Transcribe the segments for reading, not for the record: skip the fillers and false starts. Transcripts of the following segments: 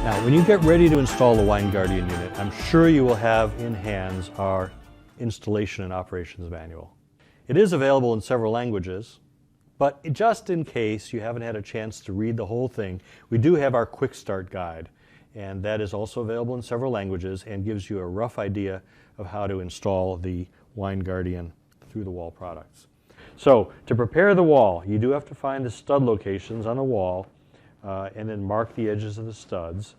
Now, when you get ready to install the Wine Guardian unit, I'm sure you will have in hands our installation and operations manual. It is available in several languages, but just in case you haven't had a chance to read the whole thing, we do have our quick start guide, and that is also available in several languages and gives you a rough idea of how to install the Wine Guardian through the wall products. So to prepare the wall, you do have to find the stud locations on the wall and then mark the edges of the studs.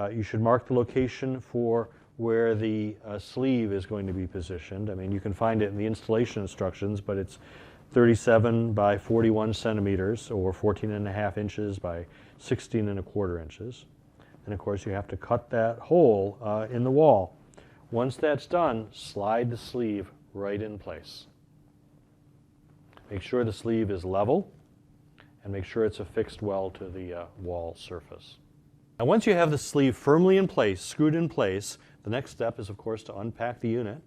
You should mark the location for where the sleeve is going to be positioned. I mean, you can find it in the installation instructions, but it's 37 by 41 centimeters or 14.5 inches by 16.25 inches. And of course, you have to cut that hole in the wall. Once that's done, slide the sleeve right in place. Make sure the sleeve is level and make sure it's affixed well to the wall surface. Now, once you have the sleeve firmly in place, screwed in place, the next step is, of course, to unpack the unit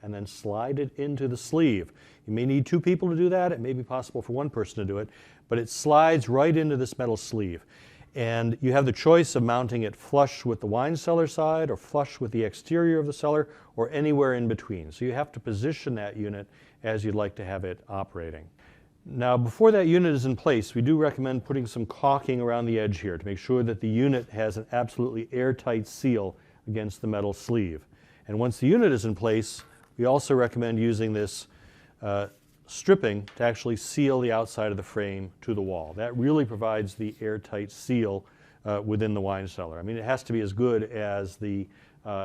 and then slide it into the sleeve. You may need two people to do that. It may be possible for one person to do it, but it slides right into this metal sleeve. And you have the choice of mounting it flush with the wine cellar side or flush with the exterior of the cellar or anywhere in between. So you have to position that unit as you'd like to have it operating. Now, before that unit is in place, we do recommend putting some caulking around the edge here to make sure that the unit has an absolutely airtight seal against the metal sleeve. And once the unit is in place, we also recommend using this stripping to actually seal the outside of the frame to the wall. That really provides the airtight seal within the wine cellar. I mean, it has to be as good as the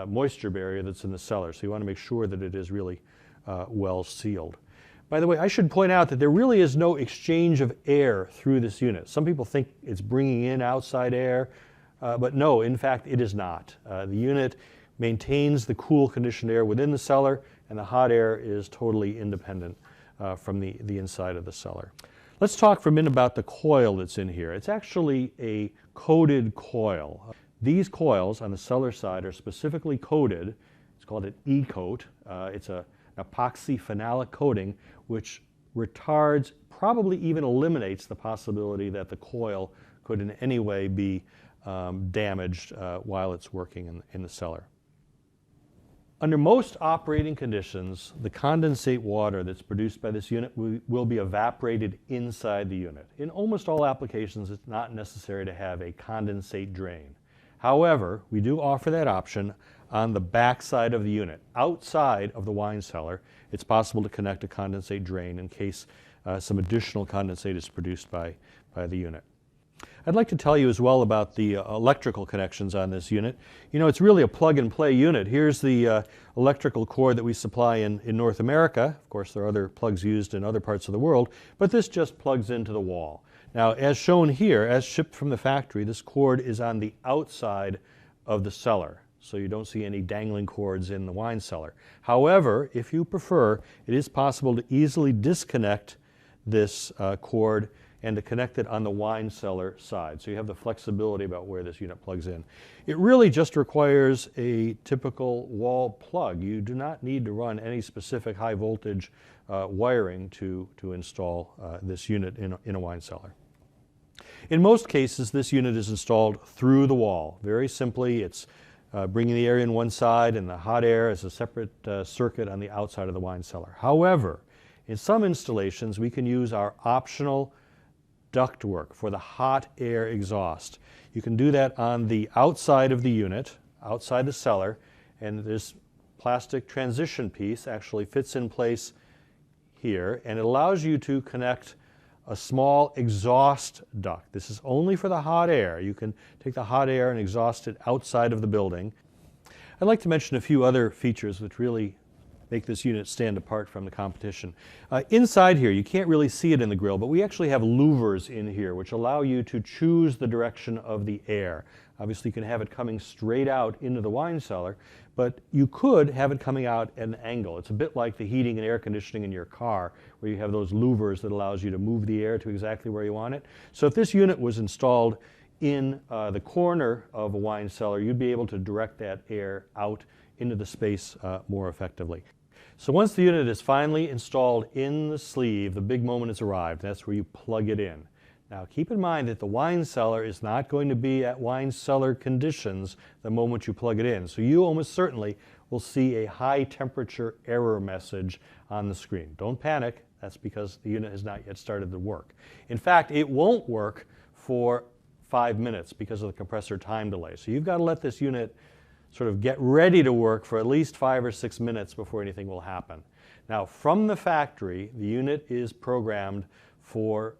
moisture barrier that's in the cellar, so you want to make sure that it is really well sealed. By the way, I should point out that there really is no exchange of air through this unit. Some people think it's bringing in outside air, but no, in fact, it is not. The unit maintains the cool conditioned air within the cellar, and the hot air is totally independent from the inside of the cellar. Let's talk for a minute about the coil that's in here. It's actually a coated coil. These coils on the cellar side are specifically coated. It's called an E-coat. It's an epoxy phenolic coating which retards, probably even eliminates the possibility that the coil could in any way be damaged while it's working in the cellar. Under most operating conditions, the condensate water that's produced by this unit will be evaporated inside the unit. In almost all applications, it's not necessary to have a condensate drain. However, we do offer that option on the back side of the unit. Outside of the wine cellar, it's possible to connect a condensate drain in case some additional condensate is produced by the unit. I'd like to tell you as well about the electrical connections on this unit. You know, it's really a plug-and-play unit. Here's the electrical cord that we supply in North America. Of course, there are other plugs used in other parts of the world, but this just plugs into the wall. Now, as shown here, as shipped from the factory, this cord is on the outside of the cellar, so you don't see any dangling cords in the wine cellar. However, if you prefer, it is possible to easily disconnect this cord and to connect it on the wine cellar side. So you have the flexibility about where this unit plugs in. It really just requires a typical wall plug. You do not need to run any specific high voltage wiring to install this unit in a wine cellar. In most cases, this unit is installed through the wall. Very simply, it's bringing the air in one side and the hot air as a separate circuit on the outside of the wine cellar. However, in some installations, we can use our optional ductwork for the hot air exhaust. You can do that on the outside of the unit, outside the cellar, and this plastic transition piece actually fits in place here, and it allows you to connect a small exhaust duct. This is only for the hot air. You can take the hot air and exhaust it outside of the building. I'd like to mention a few other features which really make this unit stand apart from the competition. Inside here, you can't really see it in the grill, but we actually have louvers in here which allow you to choose the direction of the air. Obviously, you can have it coming straight out into the wine cellar, but you could have it coming out at an angle. It's a bit like the heating and air conditioning in your car, where you have those louvers that allows you to move the air to exactly where you want it. So if this unit was installed in the corner of a wine cellar, you'd be able to direct that air out into the space more effectively. So once the unit is finally installed in the sleeve, the big moment has arrived. That's where you plug it in. Now keep in mind that the wine cellar is not going to be at wine cellar conditions the moment you plug it in. So you almost certainly will see a high temperature error message on the screen. Don't panic, that's because the unit has not yet started to work. In fact, it won't work for 5 minutes because of the compressor time delay. So you've got to let this unit sort of get ready to work for at least 5 or 6 minutes before anything will happen. Now from the factory, the unit is programmed for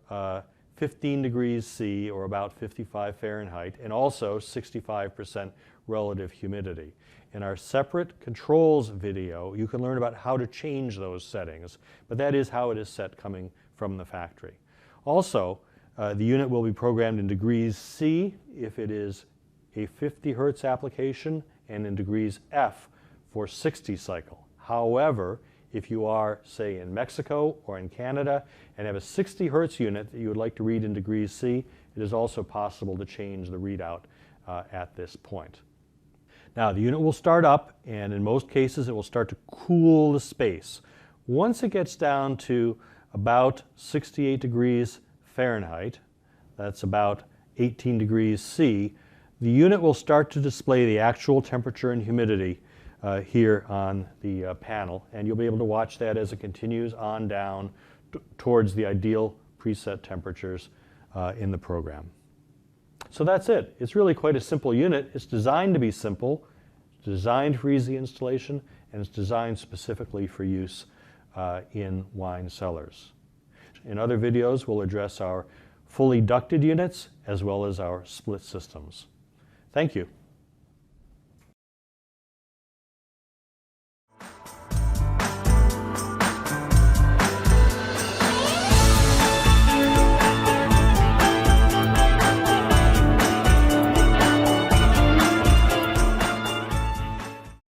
15 degrees C or about 55 Fahrenheit and also 65% relative humidity. In our separate controls video, you can learn about how to change those settings, but that is how it is set coming from the factory. Also, the unit will be programmed in degrees C if it is a 50 Hertz application and in degrees F for 60 cycle. However, if you are, say, in Mexico or in Canada and have a 60 Hertz unit that you would like to read in degrees C, it is also possible to change the readout at this point. Now, the unit will start up, and in most cases it will start to cool the space. Once it gets down to about 68 degrees Fahrenheit, that's about 18 degrees C, the unit will start to display the actual temperature and humidity here on the panel, and you'll be able to watch that as it continues on down towards the ideal preset temperatures in the program. So that's it. It's really quite a simple unit. It's designed to be simple, it's designed for easy installation, and it's designed specifically for use in wine cellars. In other videos, we'll address our fully ducted units as well as our split systems. Thank you.